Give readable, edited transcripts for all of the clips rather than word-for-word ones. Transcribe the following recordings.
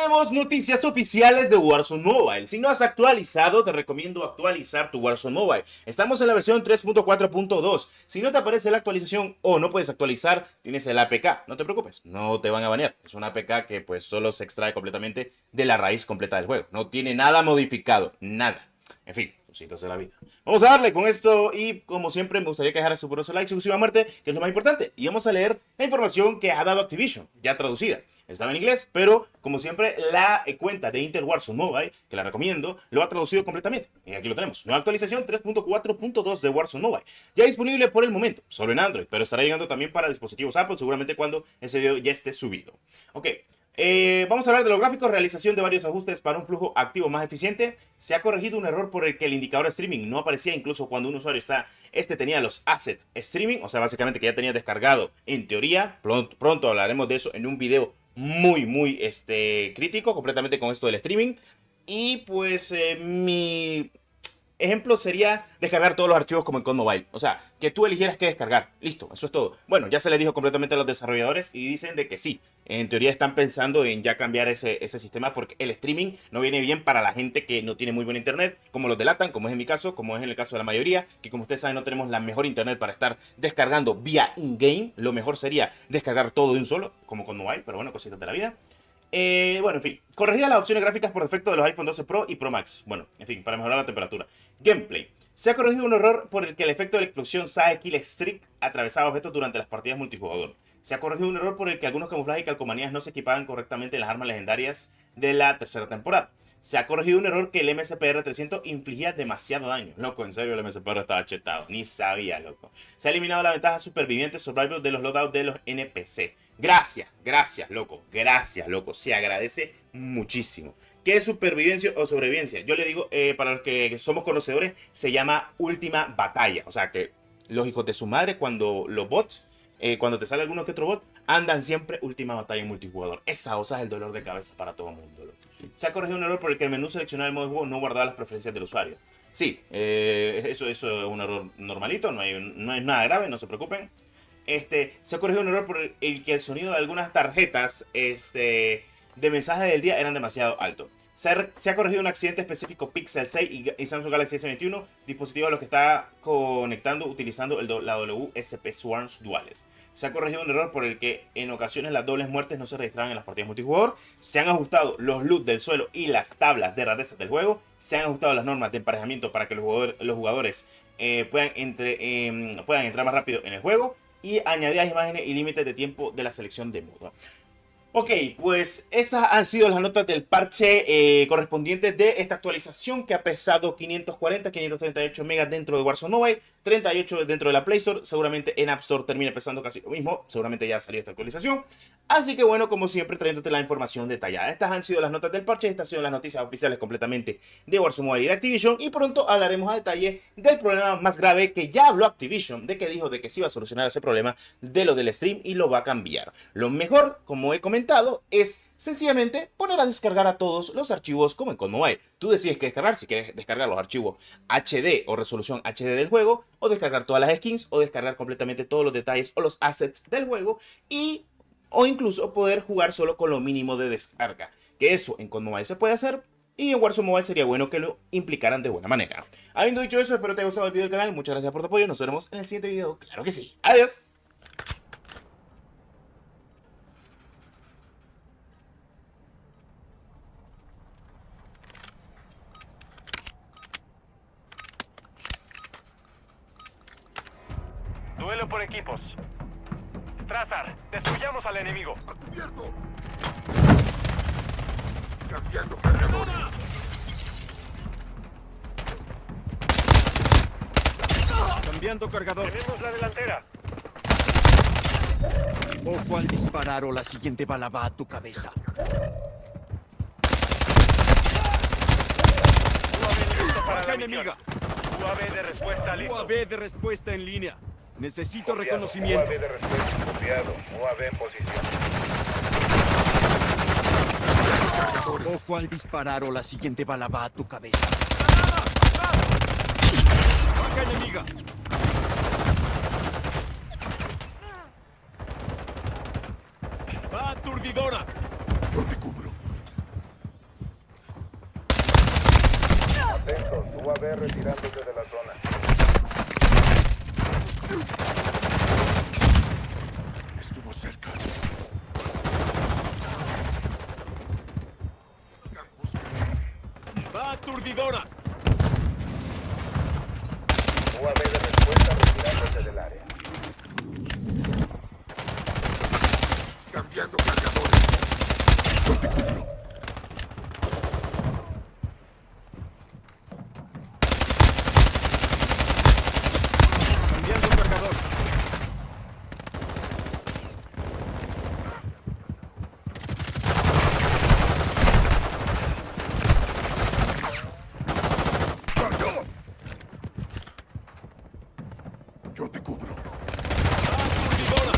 Tenemos noticias oficiales de Warzone Mobile. Si no has actualizado, te recomiendo actualizar tu Warzone Mobile. Estamos en la versión 3.4.2. Si no te aparece la actualización o no puedes actualizar, tienes el APK. No te preocupes, no te van a banear. Es un APK que pues solo se extrae completamente de la raíz completa del juego. No tiene nada modificado, nada. En fin, cositas de la vida. Vamos a darle con esto y como siempre me gustaría que dejaras su poderoso like, suscriba a muerte, que es lo más importante. Y vamos a leer la información que ha dado Activision, ya traducida. Estaba en inglés, pero como siempre la cuenta de Intel Warzone Mobile, que la recomiendo, lo ha traducido completamente. Y aquí lo tenemos. Nueva actualización 3.4.2 de Warzone Mobile. Ya disponible por el momento, solo en Android, pero estará llegando también para dispositivos Apple, seguramente cuando ese video ya esté subido. Ok. Vamos a hablar de los gráficos, realización de varios ajustes para un flujo activo más eficiente. Se ha corregido un error por el que el indicador de streaming no aparecía incluso cuando un usuario tenía los assets streaming, o sea, básicamente que ya tenía descargado en teoría. Pronto hablaremos de eso en un video muy crítico, completamente con esto del streaming. Y pues mi ejemplo sería descargar todos los archivos como en COD Mobile. O sea, que tú eligieras qué descargar. Listo, eso es todo. Bueno, ya se le dijo completamente a los desarrolladores y dicen de que sí. En teoría están pensando en ya cambiar ese sistema porque el streaming no viene bien para la gente que no tiene muy buen internet, como los delatan, como es en mi caso, como es en el caso de la mayoría, que como ustedes saben no tenemos la mejor internet para estar descargando vía in-game. Lo mejor sería descargar todo de un solo, como con Mobile, pero bueno, cositas de la vida. Bueno, en fin, corregidas las opciones gráficas por defecto de los iPhone 12 Pro y Pro Max. Bueno, en fin, para mejorar la temperatura. Gameplay. Se ha corregido un error por el que el efecto de la explosión SAE Kill Streak atravesaba objetos durante las partidas multijugador. Se ha corregido un error por el que algunos camuflajes y calcomanías no se equipaban correctamente en las armas legendarias de la tercera temporada. Se ha corregido un error que el MSPR-300 infligía demasiado daño. Loco, en serio, el MSPR estaba chetado. Ni sabía, loco. Se ha eliminado la ventaja superviviente survival de los loadouts de los NPC. Gracias, loco. Gracias, loco. Se agradece muchísimo. ¿Qué es supervivencia o sobrevivencia? Yo le digo, para los que somos conocedores, se llama última batalla. O sea que los hijos de su madre, cuando los bots, cuando te sale alguno que otro bot, andan siempre última batalla en multijugador. Esa cosa es el dolor de cabeza para todo el mundo, loco. Se ha corregido un error por el que el menú seleccionado del modo de juego no guardaba las preferencias del usuario. Sí, eso es un error normalito, no es nada grave, no se preocupen. Se ha corregido un error por el que el sonido de algunas tarjetas de mensaje del día eran demasiado alto. Se ha corregido un accidente específico Pixel 6 y Samsung Galaxy S21, dispositivo a los que está conectando utilizando la WSP Swarms duales. Se ha corregido un error por el que en ocasiones las dobles muertes no se registraban en las partidas multijugador. Se han ajustado los loot del suelo y las tablas de rarezas del juego. Se han ajustado las normas de emparejamiento para que los jugadores puedan entrar más rápido en el juego. Y añadidas imágenes y límites de tiempo de la selección de modo. Ok, pues esas han sido las notas del parche correspondientes de esta actualización que ha pesado 538 megas dentro de Warzone Mobile, 38 dentro de la Play Store, seguramente en App Store termine pesando casi lo mismo, seguramente ya salió esta actualización. Así que bueno, como siempre, trayéndote la información detallada. Estas han sido las notas del parche, estas han sido las noticias oficiales completamente de Warzone Mobile y de Activision, y pronto hablaremos a detalle del problema más grave que ya habló Activision, de que dijo de que se iba a solucionar ese problema de lo del stream y lo va a cambiar. Lo mejor, como he comentado, es sencillamente poner a descargar a todos los archivos como en COD Mobile. Tú decides qué descargar, si quieres descargar los archivos HD o resolución HD del juego, o descargar todas las skins, o descargar completamente todos los detalles o los assets del juego, o incluso poder jugar solo con lo mínimo de descarga. Que eso en COD Mobile se puede hacer, y en Warzone Mobile sería bueno que lo implicaran de buena manera. Habiendo dicho eso, espero te haya gustado el video del canal, muchas gracias por tu apoyo, nos veremos en el siguiente video, claro que sí. Adiós. Duelo por equipos. Trazar, destruyamos al enemigo. ¡Cubierto! ¡Cambiando cargadores! Cambiando cargador. Tenemos la delantera. Ojo al disparar o la siguiente bala va a tu cabeza. UAV listo para Baja la enemiga. misión. UAV de respuesta listo. UAV de respuesta en línea. Necesito Copiado. reconocimiento. UAV de respuesta copiado. UAV en posición. Ojo al disparar o la siguiente bala va a tu cabeza. Baja enemiga. Va aturdidora. Yo te cubro. UAV retirándose de la zona. Estuvo cerca. ¡Va aturdidora! UAV de respuesta retirándose del área. Cambiando cargadores. Yo te cubro. Cambiando cargador. Yo te cubro. ¡Va aturdidora!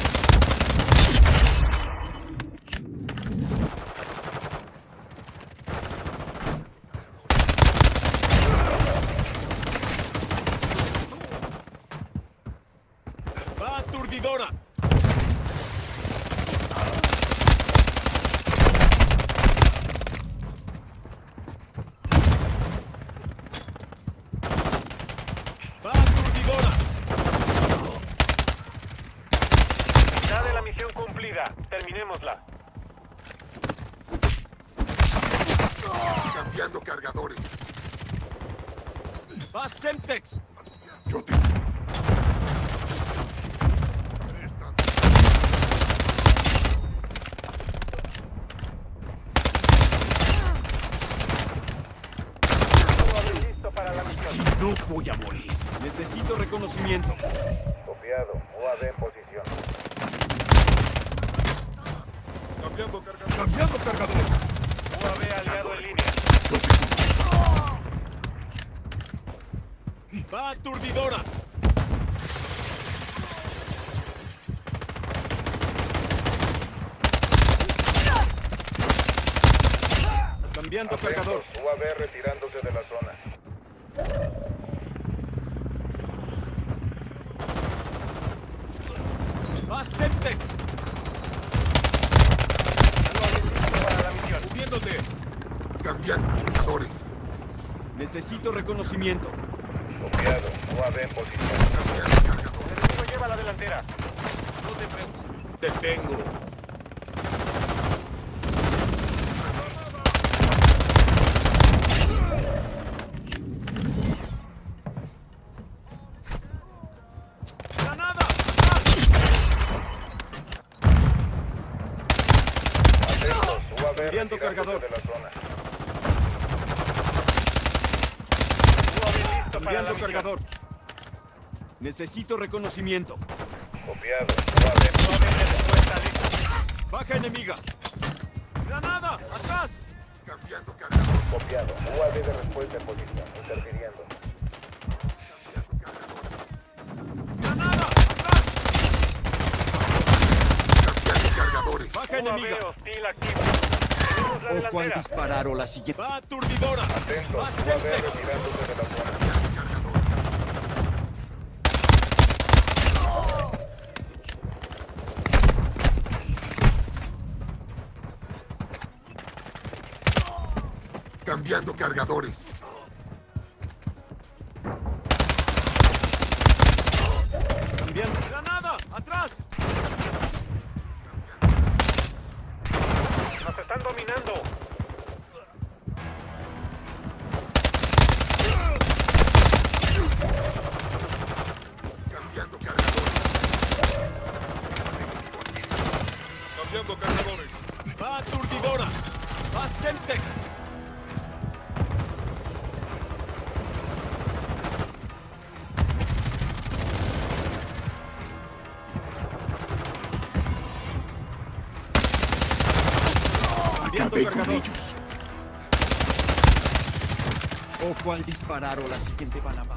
¡Va aturdidora! ¡Va aturdidora! Mitad de la misión cumplida. Terminémosla. Cambiando cargadores. ¡Va Semtex! Yo te cubro. UAV listo para la misión. Si no voy a morir. Necesito reconocimiento. Copiado. UAV en posición. Cambiando cargadores. UAV aliado en línea. Yo te cubro. ¡Va aturdidora! Cambiando cargador. Atentos, UAV retirándose de la zona. ¡Va Semtex! UAV listo para la misión. ¡Cubriéndote! Cambiando cargadores. Necesito reconocimiento. Copiado. UAV en posición. Cambiando cargadores. El enemigo lleva la delantera. No te preocupes. Te tengo. ¡Granada! Atentos. UAV Enviando retirándose cargador. de la zona. UAV listo para la Cambiando misión. cargador. Necesito reconocimiento. Copiado. UAV en UAV de respuesta listo. ¡Baja enemiga! ¡Granada! ¡Atrás! Cambiando cargadores. Copiado. UAV de respuesta en posición. Interfiriendo. ¡Granada! ¡Atrás! Cambiando cargadores. ¡Baja enemiga! UAV hostil activo. Tenemos la Ojo al delantera. disparar o la siguiente. ¡Va aturdidora! Atentos. ¡Va UAV Semtex! retirándose de la zona. Cambiando cargadores. ¡Cambiando! ¡Granada! ¡Atrás! Nos están dominando. Cambiando cargadores. Cambiando cargadores. ¡Va aturdidora! ¡Va Semtex! Cambiando Acabé con cargador. ellos. Ojo al disparar o la siguiente bala va.